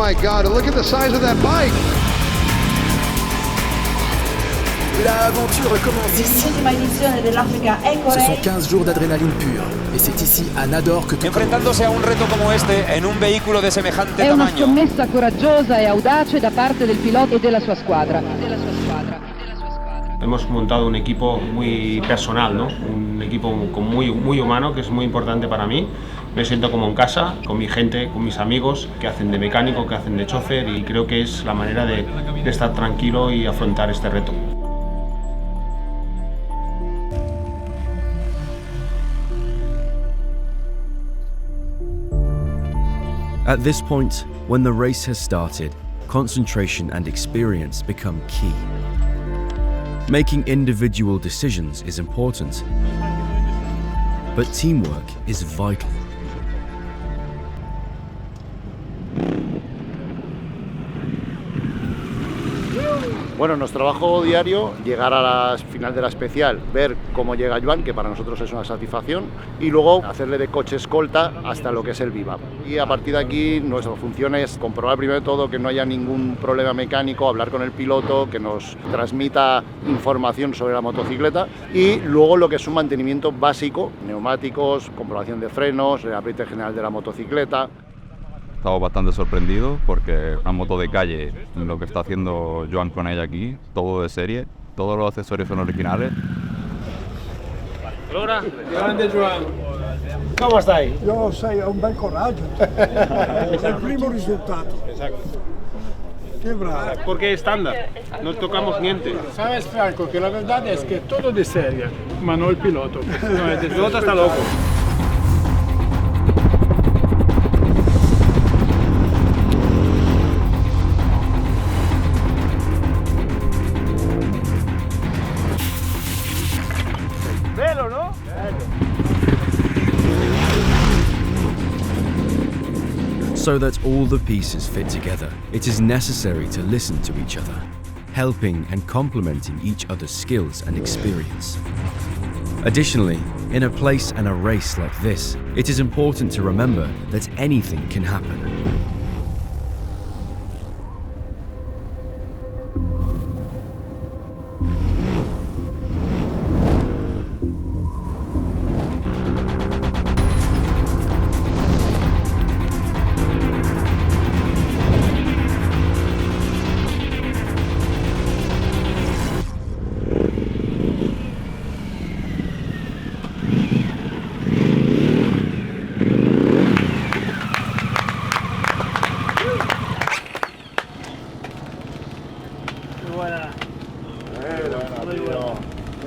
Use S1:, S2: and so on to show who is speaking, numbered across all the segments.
S1: my God, and look at the size of that bike.
S2: L'aventure commence ici. Ce sont 15 jours d'adrénaline pure. Et c'est ici, à Nador, que tout
S3: enfrentándose a un reto como este en un vehículo de semejante
S4: tamaño. È una
S3: tamaño.
S4: scommessa coraggiosa e audace da parte del pilota e della sua squadra.
S5: Hemos montado un equipo muy personal, ¿no? Un equipo muy humano, que es muy importante para mí. Me siento como en casa, con mi gente, con mis amigos, que hacen de mecánico, que hacen de chofer, y creo que es la manera de estar tranquilo y afrontar este reto.
S6: At this point, when the race has started, concentration and experience become key. Making individual decisions is important, but teamwork is vital.
S7: Bueno, nuestro trabajo diario, llegar a la final de la especial, ver cómo llega Joan, que para nosotros es una satisfacción, y luego hacerle de coche escolta hasta lo que es el Viva. Y a partir de aquí nuestra función es comprobar primero de todo que no haya ningún problema mecánico, hablar con el piloto, que nos transmita información sobre la motocicleta, y luego lo que es un mantenimiento básico, neumáticos, comprobación de frenos, el apriete general de la motocicleta.
S8: Estamos bastante sorprendidos porque una moto de calle, lo que está haciendo Joan con ella aquí, todo de serie, todos los accesorios son originales.
S5: Allora, grande Joan, come stai?
S9: Io sei un bel coraggio, è il primo risultato.
S5: Exacto.
S9: Qué bravo.
S5: Porque es estándar, no tocamos niente.
S9: Sabes, Franco, que la verdad es que todo de serie, ma no el piloto.
S5: No, el piloto está loco.
S6: So that all the pieces fit together, it is necessary to listen to each other, helping and complementing each other's skills and experience. Additionally, in a place and a race like this, it is important to remember that anything can happen.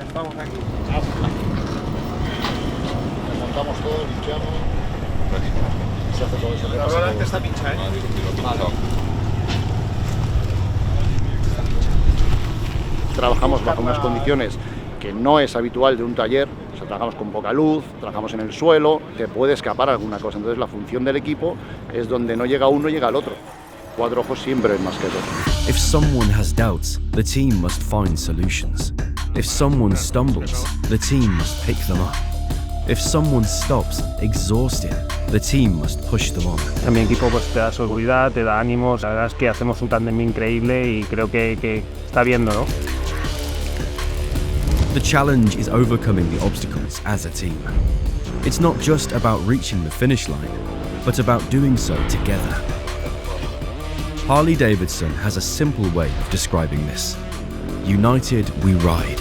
S5: Estamos aquí.
S7: Montamos todo, limpiamos. Se hace todo ese repaso.
S5: La volante está pinchada, ¿eh?
S7: Trabajamos bajo unas condiciones que no es habitual de un taller. O sea, trabajamos con poca luz, trabajamos en el suelo, te puede escapar alguna cosa. Entonces la función del equipo es donde no llega uno, llega el otro. 4 ojos siempre es más que 2.
S6: If someone has doubts, the team must find solutions. If someone stumbles, the team must pick them up. If someone stops, exhausted, the team must push them on.
S10: A mi equipo pues te da seguridad, te da ánimos, la verdad es que hacemos un tándem increíble y creo que está viendo, ¿no?
S6: The challenge is overcoming the obstacles as a team. It's not just about reaching the finish line, but about doing so together. Harley-Davidson has a simple way of describing this. United, we ride.